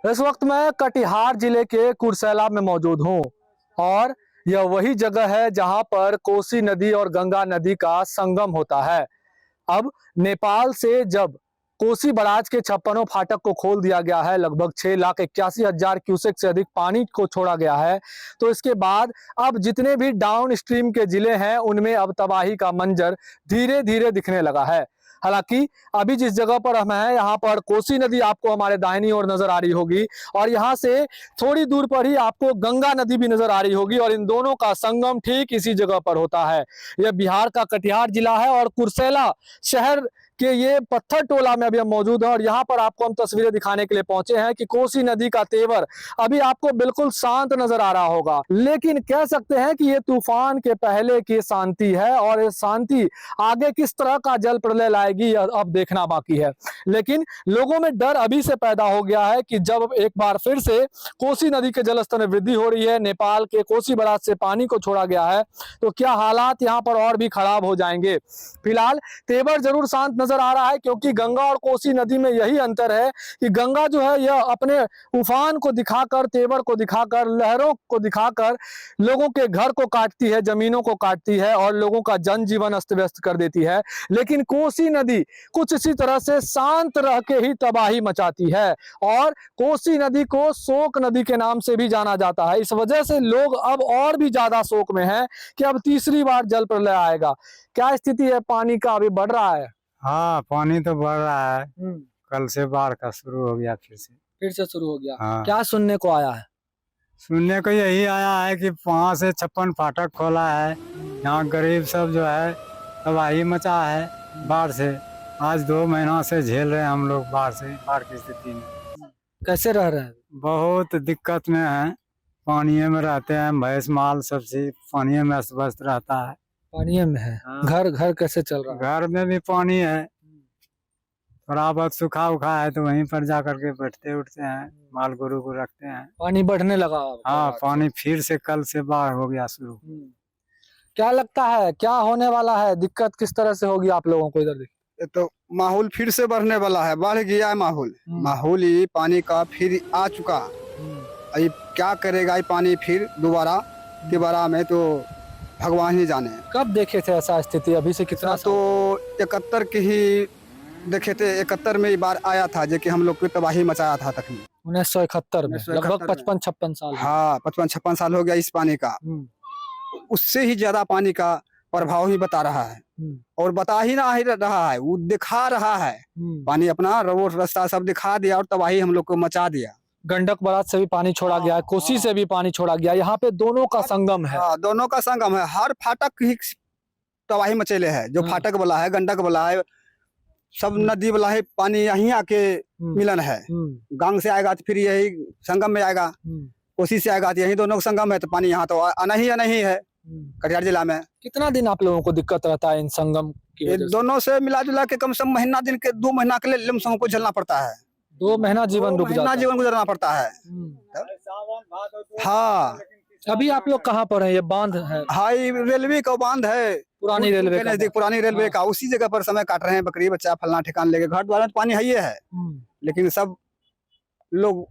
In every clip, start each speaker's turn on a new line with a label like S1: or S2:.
S1: इस वक्त मैं कटिहार जिले के कुर्सेला में मौजूद हूँ और यह वही जगह है जहां पर कोसी नदी और गंगा नदी का संगम होता है। अब नेपाल से जब कोसी बराज के 56 फाटक को खोल दिया गया है, लगभग 6,81,000 क्यूसेक से अधिक पानी को छोड़ा गया है, तो इसके बाद अब जितने भी डाउन स्ट्रीम के जिले हैं उनमें अब तबाही का मंजर धीरे धीरे दिखने लगा है। हालांकि अभी जिस जगह पर हम हैं यहाँ पर कोसी नदी आपको हमारे दाहिनी ओर नजर आ रही होगी और यहाँ से थोड़ी दूर पर ही आपको गंगा नदी भी नजर आ रही होगी और इन दोनों का संगम ठीक इसी जगह पर होता है। यह बिहार का कटिहार जिला है और कुर्सेला शहर कि ये पत्थर टोला में अभी हम मौजूद हैं और यहाँ पर आपको हम तस्वीरें दिखाने के लिए पहुंचे हैं कि कोसी नदी का तेवर अभी आपको बिल्कुल शांत नजर आ रहा होगा, लेकिन कह सकते हैं कि ये तूफान के पहले की शांति है और ये शांति आगे किस तरह का जल प्रलय लाएगी अब देखना बाकी है। लेकिन लोगों में डर अभी से पैदा हो गया है कि जब एक बार फिर से कोसी नदी के जलस्तर में वृद्धि हो रही है, नेपाल के कोसी बराज से पानी को छोड़ा गया है, तो क्या हालात यहाँ पर और भी खराब हो जाएंगे। फिलहाल तेवर जरूर शांत नजर आ रहा है क्योंकि गंगा और कोसी नदी में यही अंतर है कि गंगा जो है यह अपने उफान को दिखाकर, तेवर को दिखाकर, लहरों को दिखाकर लोगों के घर को काटती है, जमीनों को काटती है और लोगों का जनजीवन अस्त व्यस्त कर देती है। लेकिन कोसी नदी कुछ इसी तरह से शांत रह के ही तबाही मचाती है और कोसी नदी को शोक नदी के नाम से भी जाना जाता है। इस वजह से लोग अब और भी ज्यादा शोक में हैं कि अब तीसरी बार जल प्रलय आएगा। क्या स्थिति है, पानी का अभी बढ़ रहा है?
S2: हाँ, पानी तो बढ़ रहा है। कल से बाढ़ का शुरू हो गया, फिर से
S1: शुरू हो गया।
S2: हाँ।
S1: क्या सुनने को आया है?
S2: सुनने को यही आया है कि वहाँ से 56 फाटक खोला है, यहाँ गरीब सब जो है तबाही मचा है बाढ़ से। आज 2 महीना से झेल रहे हैं हम लोग बाढ़ की स्थिति में।
S1: कैसे रह रहे हैं?
S2: बहुत दिक्कत में है, पानी में रहते हैं, भैंस माल सब चीज पानी में अस्त व्यस्त रहता है।
S1: पानी में है।
S2: हाँ।
S1: घर कैसे चल रहा है?
S2: घर में भी पानी है, थोड़ा बहुत सूखा उखा है तो वहीं पर जा करके बैठते उठते हैं, माल गोरू को रखते हैं।
S1: पानी बढ़ने लगा?
S2: हाँ, पानी फिर से कल से बाढ़ हो गया शुरू।
S1: क्या लगता है क्या होने वाला है? दिक्कत किस तरह से होगी आप लोगों को? इधर देखिए
S3: तो माहौल फिर से बढ़ने वाला है, बढ़ गया है माहौल ही पानी का फिर आ चुका। अभी क्या करेगा ये पानी फिर दोबारा में, तो भगवान ही जाने।
S1: कब देखे थे ऐसा स्थिति? अभी से कितना?
S3: तो 71 के ही देखे थे, 71 में ये बार आया था जो कि हम लोग को तबाही मचाया था तक
S1: 1971 में, लगभग 55-56 साल।
S3: हाँ, 55-56 साल हो गया इस पानी का। उससे ही ज्यादा पानी का प्रभाव ही बता रहा है और बता ही ना रहा है, वो दिखा रहा है। पानी अपना रोड रास्ता सब दिखा दिया और तबाही हम लोग को मचा दिया।
S1: गंडक बराज से भी पानी छोड़ा गया है, कोसी से भी पानी छोड़ा गया, यहाँ पे दोनों का संगम है।
S3: हाँ, दोनों का संगम है। हर फाटक ही तबाही मचेले है, जो फाटक वाला है, गंडक वाला है, सब नदी वाला है, पानी यहीं आके मिलन है। गंग से आएगा तो फिर यही संगम में आएगा, कोसी से आएगा तो यही दोनों का संगम है, तो पानी यहाँ तो आना ही है कटिहार जिला में।
S1: कितना दिन आप लोगों को दिक्कत रहता है इन संगम की वजह से?
S3: दोनों से मिला जुला के कम से कम महीना दिन के 2 महीना के लिए लमसम को झेलना पड़ता है।
S1: 2 महीना जीवन रुक जाता है।
S3: जीवन गुजरना पड़ता है। हाँ,
S1: अभी आप लोग कहाँ पर हैं? ये बांध है?
S3: हाँ, रेलवे का बांध है,
S1: पुरानी रेलवे का।
S3: नजदीक पुरानी रेलवे का, उसी जगह पर समय काट रहे हैं, बकरी बच्चा फलना ठिकान लेके। घर द्वारा पानी है ही है, लेकिन सब लोग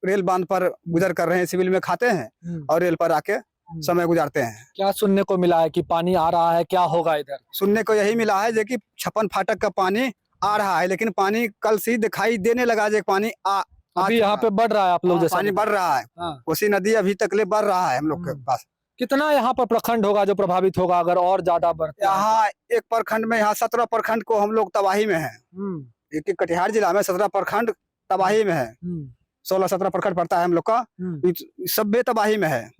S3: रेल बांध पर गुजर कर रहे हैं, सिविल में खाते हैं और रेल पर आके समय गुजारते हैं।
S1: क्या सुनने को मिला है कि पानी आ रहा है? क्या होगा इधर?
S3: सुनने को यही मिला है जो कि 56 फाटक का पानी आ रहा है, लेकिन पानी कल से दिखाई देने लगा जो पानी
S1: अभी यहाँ पे बढ़ रहा है। आप लोग जैसा
S3: पानी बढ़ रहा है। कोसी नदी अभी तक ले बढ़ रहा है हम लोग के पास।
S1: कितना यहाँ पर प्रखंड होगा जो प्रभावित होगा अगर और ज्यादा बढ़ता है?
S3: यहाँ एक प्रखंड में, यहाँ 17 प्रखंड को हम लोग तबाही में है। एक कटिहार जिला में 17 प्रखंड तबाही में है। 16-17 प्रखंड पड़ता है हम लोग का, सब तबाही में है।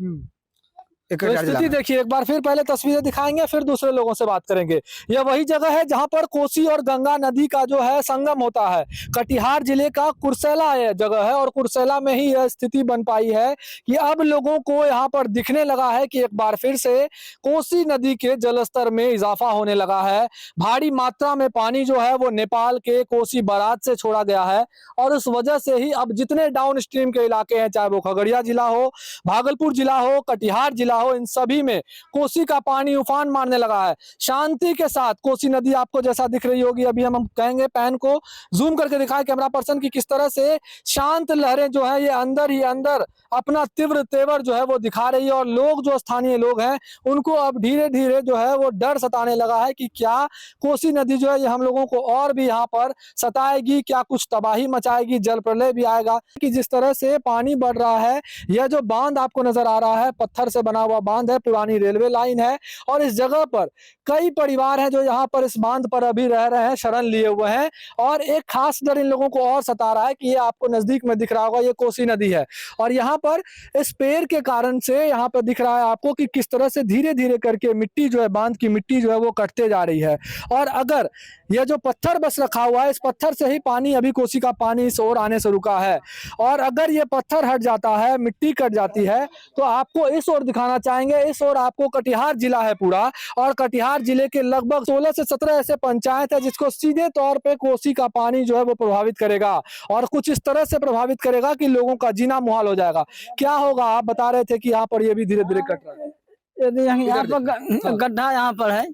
S1: तो स्थिति देखिए एक बार फिर, पहले तस्वीरें दिखाएंगे फिर दूसरे लोगों से बात करेंगे। यह वही जगह है जहां पर कोसी और गंगा नदी का जो है संगम होता है। कटिहार जिले का कुर्सेला यह जगह है और कुर्सेला में ही यह स्थिति बन पाई है कि अब लोगों को यहाँ पर दिखने लगा है कि एक बार फिर से कोसी नदी के जलस्तर में इजाफा होने लगा है। भारी मात्रा में पानी जो है वो नेपाल के कोसी बराज से छोड़ा गया है और उस वजह से ही अब जितने डाउन स्ट्रीम के इलाके हैं, चाहे वो खगड़िया जिला हो, भागलपुर जिला हो, कटिहार जिला हो, इन सभी में कोसी का पानी उफान मारने लगा है। शांति के साथ कोसी नदी आपको जैसा दिख रही होगी, अभी हम कहेंगे पैन को जूम करके दिखाएं कैमरा पर्सन की, किस तरह से शांत लहरें जो है ये अंदर ही अंदर अपना तीव्र तेवर जो है वो दिखा रही है। और लोग जो स्थानीय लोग हैं उनको अब धीरे धीरे जो है वो डर सताने लगा है कि क्या कोसी नदी जो है ये हम लोगों को और भी यहाँ पर सताएगी, क्या कुछ तबाही मचाएगी, जल प्रलय भी आएगा। कि जिस तरह से पानी बढ़ रहा है, यह जो बांध आपको नजर आ रहा है पत्थर से बना हुआ बांध है, पुरानी रेलवे लाइन है और इस जगह पर कई परिवार हैं जो यहाँ पर इस बांध पर अभी रह रहे हैं, शरण लिए हुए हैं। और एक खास डर इन लोगों को और सता रहा है कि ये आपको नजदीक में दिख रहा होगा, ये कोसी नदी है और यहाँ पर इस पेड़ के कारण से यहाँ पर दिख रहा है आपको कि किस तरह से धीरे धीरे करके मिट्टी जो है, बांध की मिट्टी जो है वो कटते जा रही है। और अगर यह जो पत्थर बस रखा हुआ है, इस पत्थर से ही पानी, अभी कोसी का पानी इस ओर आने से रुका है और अगर ये पत्थर हट जाता है, मिट्टी कट जाती है तो आपको इस ओर दिखाना चाहेंगे। इस ओर आपको कटिहार जिला है पूरा और कटिहार जिले के लगभग 16 से 17 ऐसे पंचायत है जिसको सीधे तौर पे कोसी का पानी जो है वो प्रभावित करेगा और कुछ इस तरह से प्रभावित करेगा कि लोगों का जीना मुहाल हो जाएगा। क्या होगा, आप बता रहे थे कि यहाँ पर ये भी धीरे धीरे कट रहा है।
S4: यदि यहाँ पर गड्ढा यहाँ पर है,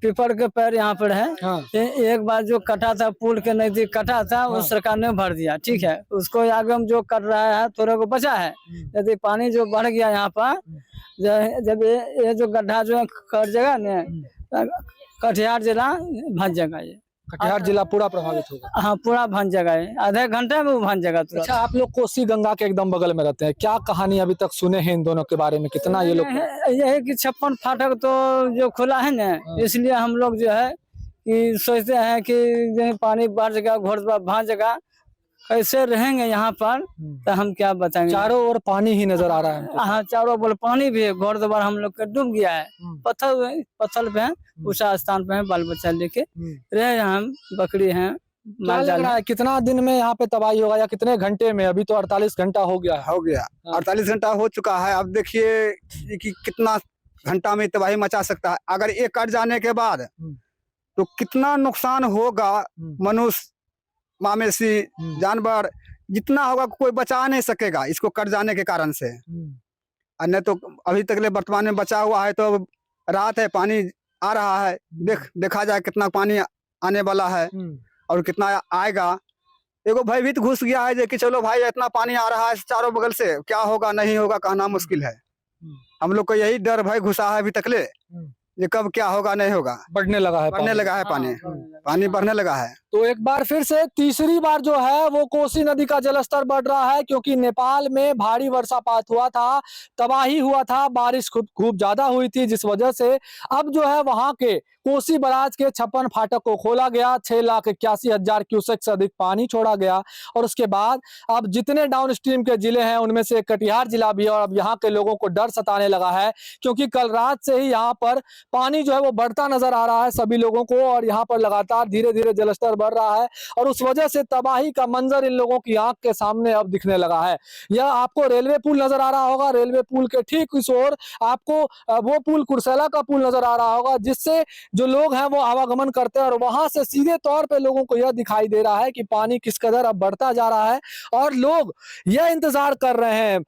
S4: पीपल के पेड़ यहाँ पर है।
S1: हाँ।
S4: एक बार जो कटा था, पुल के नजदीक कटा था, उस सरकार ने भर दिया, ठीक है। उसको आगे में जो कट रहा है थोड़ा को बचा है। यदि पानी जो बढ़ गया यहाँ पर, जब ये जो गड्ढा जो है कट जाएगा न, कटिहार जिला भंज जाएगा। ये
S1: कटिहार जिला पूरा प्रभावित होगा।
S4: हाँ, पूरा भंज जाएगा, आधे घंटे में वो भंज जाएगा तुरंत।
S1: अच्छा, आप लोग कोसी गंगा के एकदम बगल में रहते हैं, क्या कहानी अभी तक सुने हैं इन दोनों के बारे में, कितना ये लोग?
S4: यह है कि 56 फाटक तो जो खुला है ना, इसलिए हम लोग जो है कि सोचते हैं कि जो पानी बढ़ जाएगा, घोड़ भाग जाएगा, कैसे रहेंगे यहाँ पर, तो हम क्या बताएंगे।
S1: चारों ओर पानी ही नजर आ रहा है हमको।
S4: हाँ, चारों ओर पानी भी है, घोड़ द्वार हम लोग का डूब गया है। पत्थर पे है, ऊंचा स्थान पे है, बाल बच्चा लेके रहे, हम बकरी हैं।
S1: क्या लग रहा है कितना दिन में यहाँ पे तबाही होगा या कितने घंटे में? अभी तो 48 घंटा हो गया है।
S3: हो गया, 48 घंटा हो चुका है। अब देखिए कि कितना घंटा में तबाही मचा सकता है। अगर ये कट जाने के बाद तो कितना नुकसान होगा, मनुष्य, मवेशी, जानवर, जितना होगा कोई बचा नहीं सकेगा इसको कट जाने के कारण से। और नहीं तो अभी तक ले वर्तमान में बचा हुआ है, तो रात है, पानी आ रहा है, देखा जाए कितना पानी आने वाला है और कितना आएगा। एगो भयभीत घुस गया है कि चलो भाई इतना पानी आ रहा है चारों बगल से, क्या होगा नहीं होगा कहना मुश्किल है। हम लोग को यही डर भय घुसा है अभी तक ले, ये कब क्या होगा नहीं होगा।
S1: बढ़ने लगा है,
S3: बढ़ने लगा है पानी, पानी बढ़ने लगा है।
S1: तो एक बार फिर से तीसरी बार जो है वो कोसी नदी का जलस्तर बढ़ रहा है, क्योंकि नेपाल में भारी वर्षापात हुआ था, तबाही हुआ था, बारिश खूब ज्यादा हुई थी, जिस वजह से अब जो है वहां के कोसी बराज के 56 फाटक को खोला गया, 6,81,000 क्यूसेक से अधिक पानी छोड़ा गया और उसके बाद अब जितने डाउन स्ट्रीम के जिले हैं उनमें से कटिहार जिला भी है। और अब यहाँ के लोगों को डर सताने लगा है, क्योंकि कल रात से ही यहाँ पर पानी जो है वो बढ़ता नजर आ रहा है सभी लोगों को और यहाँ पर लगातार धीरे धीरे जलस्तर बढ़ रहा है और उस वजह से तबाही का मंजर इन लोगों की आंख के सामने अब दिखने लगा है। यह आपको रेलवे पुल नजर आ रहा होगा, रेलवे पुल के ठीक इस ओर आपको वो पुल कुर्सेला का पुल नजर आ रहा होगा, जिससे जो लोग हैं वो आवागमन करते हैं और वहां से सीधे तौर पे लोगों को यह दिखाई दे रहा है कि पानी किस कदर अब बढ़ता जा रहा है और लोग यह इंतजार कर रहे हैं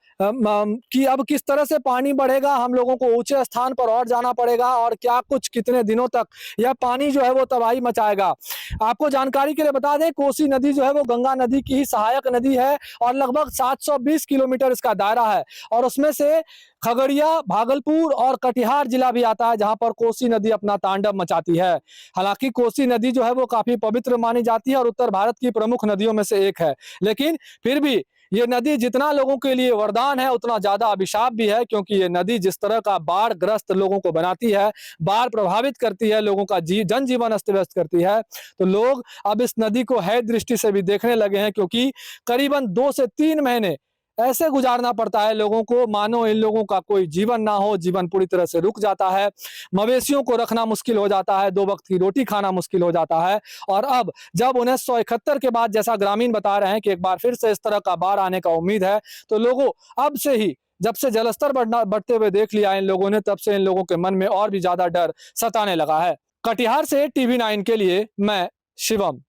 S1: कि अब किस तरह से पानी बढ़ेगा, हम लोगों को ऊंचे स्थान पर और जाना पड़ेगा और क्या कुछ कितने दिनों तक यह पानी जो है वो तबाही मचाएगा। आपको जानकारी के लिए बता दें, कोसी नदी जो है वो गंगा नदी की ही सहायक नदी है और लगभग 720 किलोमीटर इसका दायरा है और उसमें से खगड़िया, भागलपुर और कटिहार जिला भी आता है जहां पर कोसी नदी अपना तांडव मचाती है। हालांकि कोसी नदी जो है वो काफी पवित्र मानी जाती है और उत्तर भारत की प्रमुख नदियों में से एक है, लेकिन फिर भी ये नदी जितना लोगों के लिए वरदान है उतना ज्यादा अभिशाप भी है, क्योंकि ये नदी जिस तरह का बाढ़ ग्रस्त लोगों को बनाती है, बाढ़ प्रभावित करती है, लोगों का जनजीवन अस्त व्यस्त करती है, तो लोग अब इस नदी को है दृष्टि से भी देखने लगे हैं, क्योंकि करीबन 2 से 3 महीने ऐसे गुजारना पड़ता है लोगों को मानो इन लोगों का कोई जीवन ना हो, जीवन पूरी तरह से रुक जाता है, मवेशियों को रखना मुश्किल हो जाता है, 2 वक्त की रोटी खाना मुश्किल हो जाता है। और अब जब 1971 के बाद जैसा ग्रामीण बता रहे हैं कि एक बार फिर से इस तरह का बाढ़ आने का उम्मीद है, तो लोगों अब से ही जब से जलस्तर बढ़ते हुए देख लिया इन लोगों ने, तब से इन लोगों के मन में और भी ज्यादा डर सताने लगा है। कटिहार से TV9 के लिए मैं शिवम।